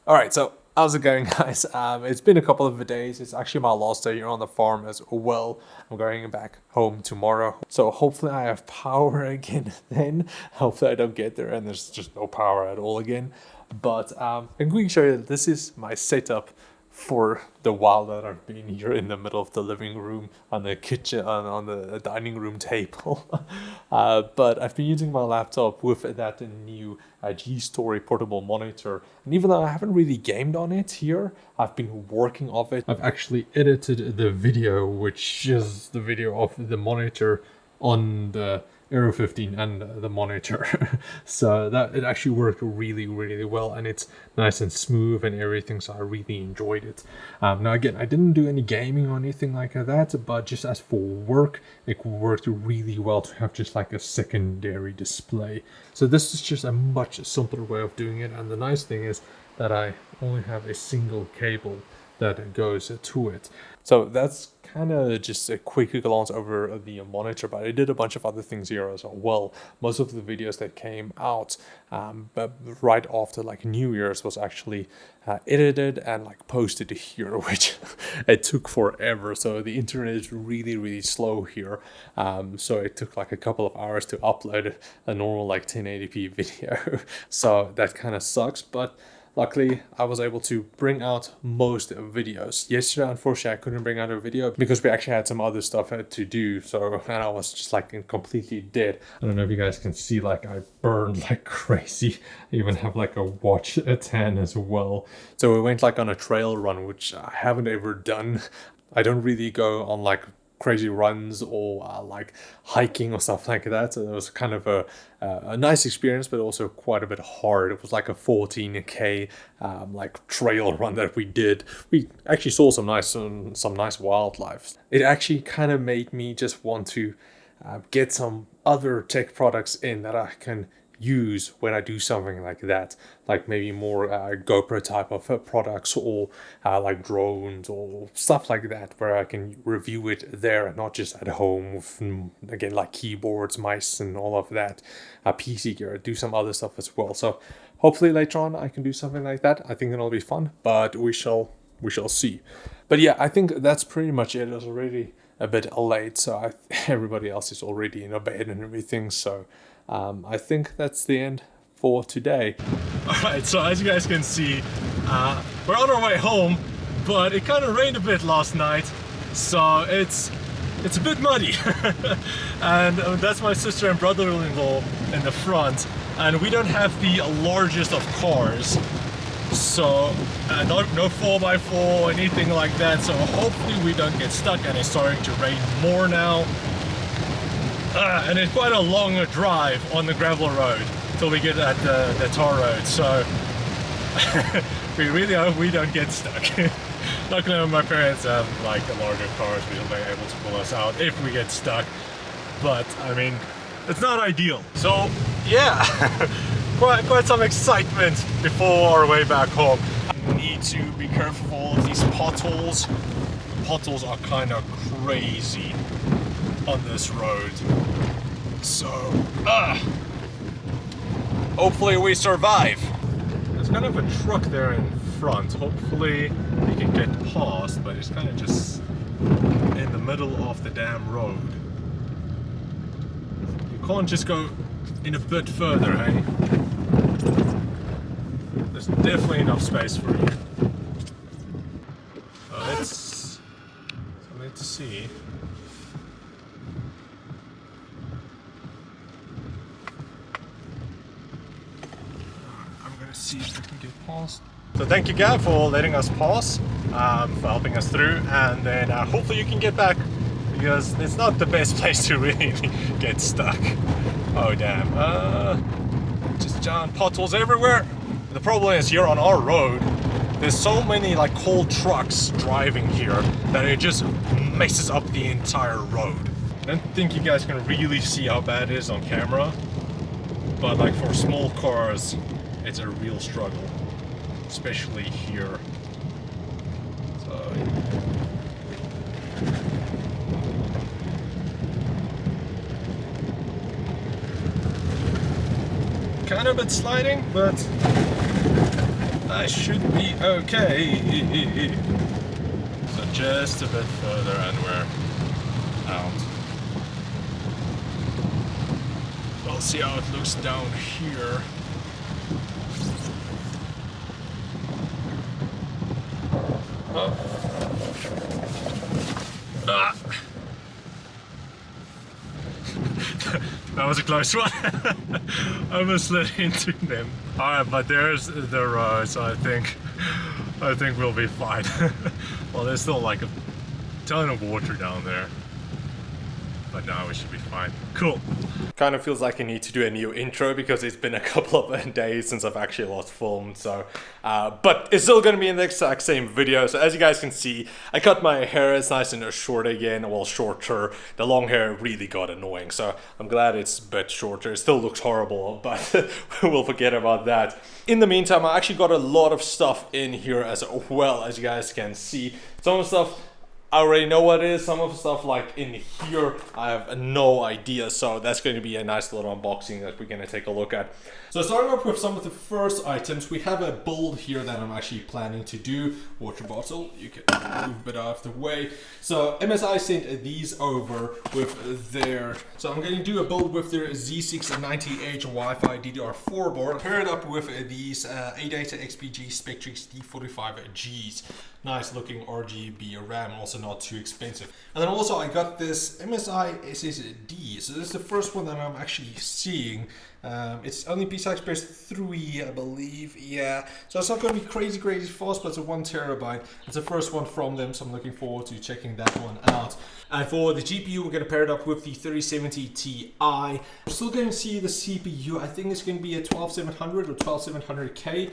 All right, so how's it going, guys? It's been a couple of days. It's actually my last day here on the farm as well. I'm going back home tomorrow, so hopefully I have power again then. Hopefully I don't get there and there's just no power at all again. But I'm going to show you that this is my setup for the while that I've been here in the middle of the living room, on the kitchen, on the dining room table. But I've been using my laptop with that new G-Story portable monitor, and even though I haven't really gamed on it here, I've been working off it. I've actually edited the video, which is the video of the monitor on the Aero 15 and the monitor. So that it actually worked really well, and it's nice and smooth and everything, so I really enjoyed it. Now again, I didn't do any gaming or anything like that, but just as for work, it worked really well to have just like a secondary display. So this is just a much simpler way of doing it, and the nice thing is that I only have a single cable that goes to it. So that's kind of just a quick glance over the monitor, but I did a bunch of other things here as well. Most of the videos that came out but right after like New Year's was actually edited and like posted here, which it took forever. So the internet is really slow here. So it took like a couple of hours to upload a normal like 1080p video. So that kind of sucks, but luckily, I was able to bring out most videos. Yesterday, unfortunately, I couldn't bring out a video because we actually had some other stuff to do. So, and I was just like completely dead. I don't know if you guys can see, like I burned like crazy. I even have like a watch tan as well. So we went like on a trail run, which I haven't ever done. I don't really go on like crazy runs or like hiking or stuff like that, so it was kind of a nice experience, but also quite a bit hard. It was like a 14k like trail run that we did. We actually saw some nice wildlife. It actually kind of made me just want to get some other tech products in that I can use when I do something like that, like maybe more GoPro type of products, or like drones or stuff like that, where I can review it there and not just at home with, again, like keyboards, mice and all of that, PC gear. Do some other stuff as well. So hopefully later on I can do something like that. I think it'll be fun, but we shall see. But yeah, I think that's pretty much it. It's already a bit late, so everybody else is already in bed and everything, so I think that's the end for today. Alright, so as you guys can see, we're on our way home, but it kind of rained a bit last night, so it's a bit muddy. And that's my sister and brother-in-law in the front, and we don't have the largest of cars, so no 4x4 or anything like that, so hopefully we don't get stuck. And it's starting to rain more now. And it's quite a long drive on the gravel road till we get at the tar road, so we really hope we don't get stuck. Luckily my parents have like a larger cars, so they'll be able to pull us out if we get stuck, but I mean, it's not ideal. So yeah, quite some excitement before our way back home. We need to be careful of all of these potholes. The potholes are kind of crazy on this road, so hopefully we survive. There's kind of a truck there in front. Hopefully we can get past, but it's kind of just in the middle of the damn road. You can't just go in a bit further, hey? There's definitely enough space for you. Let's see. See if we can get past. So thank you, Gav, for letting us pass, for helping us through, and then hopefully you can get back, because it's not the best place to really get stuck. Oh damn, just giant potholes everywhere. The problem is here on our road, there's so many like cold trucks driving here that it just messes up the entire road. I don't think you guys can really see how bad it is on camera, but like for small cars, it's a real struggle, especially here. So kind of a bit sliding, but I should be okay. So just a bit further and we're out. We'll see how it looks down here. Oh. Ah. That was a close one. I almost slid into them. Alright, but there's the road, so I think we'll be fine. Well, there's still like a ton of water down there. But now we should be fine. Cool. Kind of feels like I need to do a new intro because it's been a couple of days since I've actually last filmed. So, but it's still going to be in the exact same video. So as you guys can see, I cut my hair. It's nice and short again. Well, shorter. The long hair really got annoying. So I'm glad it's a bit shorter. It still looks horrible, but we'll forget about that. In the meantime, I actually got a lot of stuff in here as well, as you guys can see. Some of the stuff I already know what it is. Some of the stuff like in here, I have no idea. So that's going to be a nice little unboxing that we're going to take a look at. So starting off with some of the first items, we have a build here that I'm actually planning to do. Water bottle, you can move a bit out of the way. So MSI sent these over with their, so I'm going to do a build with their Z690H Wi-Fi DDR4 board, paired up with these ADATA XPG Spectrix D45Gs. Nice looking RGB RAM, also not too expensive. And then also I got this MSI SSD. So this is the first one that I'm actually seeing. It's only PCI Express 3, I believe. Yeah, so it's not going to be crazy fast, but it's a 1 terabyte. It's the first one from them, so I'm looking forward to checking that one out. And for the GPU, we're going to pair it up with the 3070 Ti. I'm still going to see the CPU. I think it's going to be a 12700 or 12700K.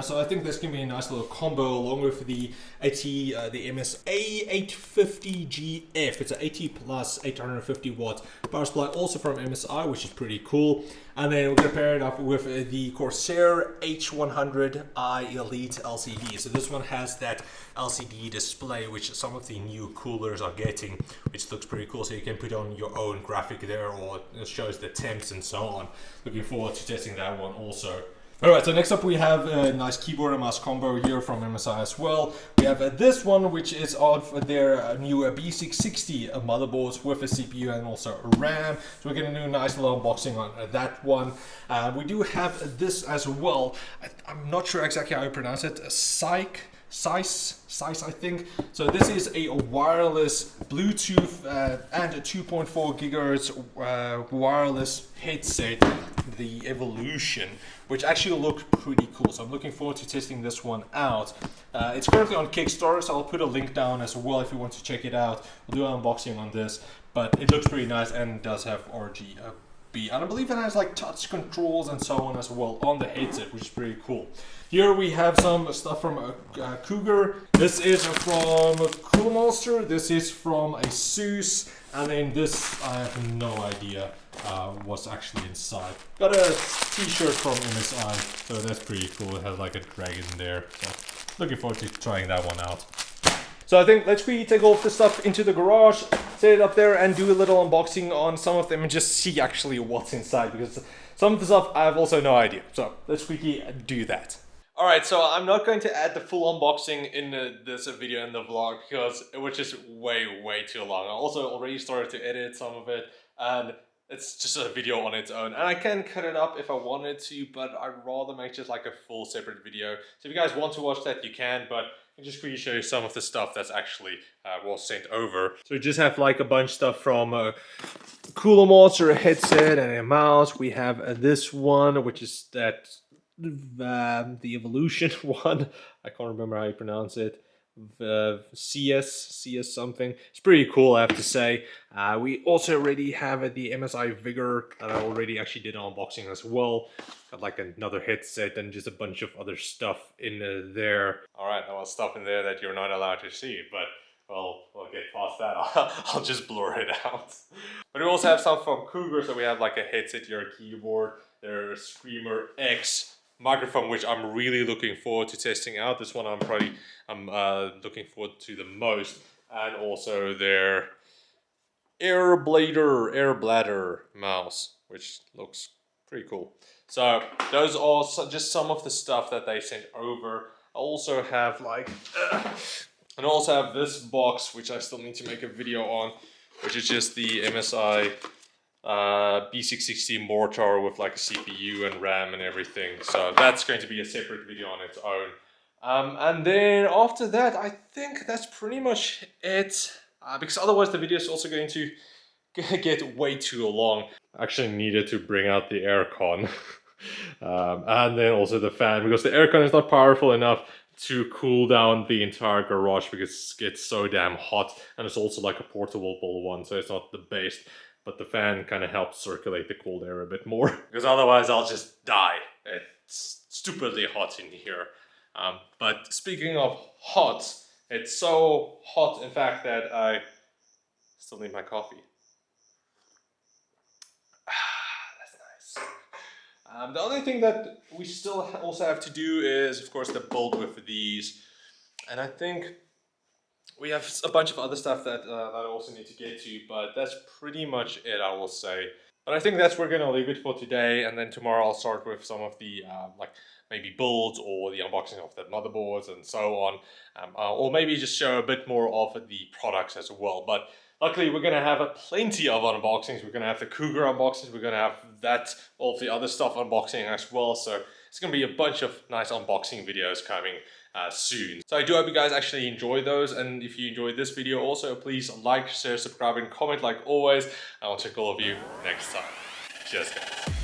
So I think that's going to be a nice little combo along with the MSA850GF. It's an 80 plus 850 watt power supply, also from MSI, which is pretty cool. And then we're going to pair it up with the Corsair H100i Elite LCD. So this one has that LCD display, which some of the new coolers are getting, which looks pretty cool. So you can put on your own graphic there, or it shows the temps and so on. Looking forward to testing that one also. Alright, so next up we have a nice keyboard and mouse combo here from MSI as well. We have this one, which is of their new B660 motherboards with a CPU and also a RAM. So we're going to do a nice little unboxing on that one. We do have this as well. I'm not sure exactly how you pronounce it. Ciyce, I think. So this is a wireless Bluetooth and a 2.4 gigahertz wireless headset, the Evolution, which actually looks pretty cool. So I'm looking forward to testing this one out. It's currently on Kickstarter, so I'll put a link down as well if you want to check it out. We'll do an unboxing on this, but it looks pretty nice and does have RGB. And I believe it has like touch controls and so on as well on the headset, which is pretty cool. Here we have some stuff from Cougar. This is from Cool Monster. This is from a Ciyce. And then this, I have no idea what's actually inside. Got a t-shirt from MSI, so that's pretty cool. It has like a dragon there. So looking forward to trying that one out. So I think let's quickly take all of the stuff into the garage, set it up there and do a little unboxing on some of them and just see actually what's inside, because some of the stuff I have also no idea. So let's quickly do that. Alright, so I'm not going to add the full unboxing in this video in the vlog because it was just way too long. I also already started to edit some of it and it's just a video on its own. And I can cut it up if I wanted to, but I'd rather make just like a full separate video. So if you guys want to watch that, you can, but I'll just quickly show you some of the stuff that's actually was sent over. So we just have like a bunch of stuff from Cooler Monster, a headset and a mouse. We have this one, which is that the Evolution one. I can't remember how you pronounce it. Ciyce something. It's pretty cool, I have to say. We also already have the MSI Vigor that I already actually did an unboxing as well. Got like another headset and just a bunch of other stuff in there. Alright, there was stuff in there that you're not allowed to see, but well, we'll get past that. I'll just blur it out. But we also have some from Cougar, so we have like a headset here, a keyboard, their Screamer X microphone, which I'm really looking forward to testing out. This one I'm looking forward to the most, and also their air bladder mouse, which looks Pretty cool. So those are just some of the stuff that they sent over. I also have like, and I also have this box, which I still need to make a video on, which is just the MSI B660 mortar with like a CPU and RAM and everything. So that's going to be a separate video on its own. And then after that, I think that's pretty much it. Because otherwise the video is also going to get way too long. I actually needed to bring out the aircon. And then also the fan, because the aircon is not powerful enough to cool down the entire garage because it gets so damn hot, and it's also like a portable one, so it's not the best, but the fan kind of helps circulate the cold air a bit more because otherwise I'll just die. It's stupidly hot in here. But speaking of hot, it's so hot in fact that I still need my coffee. The other thing that we still also have to do is, of course, the build with these. And I think we have a bunch of other stuff that, that I also need to get to, but that's pretty much it, I will say. But I think that's where we're going to leave it for today. And then tomorrow I'll start with some of the, like, maybe builds or the unboxing of the motherboards and so on. Or maybe just show a bit more of the products as well. But luckily, we're going to have plenty of unboxings. We're going to have the Cougar unboxings. We're going to have that, all of the other stuff unboxing as well. So it's going to be a bunch of nice unboxing videos coming soon. So I do hope you guys actually enjoy those. And if you enjoyed this video also, please like, share, subscribe, and comment like always. And I'll check all of you next time. Cheers, guys.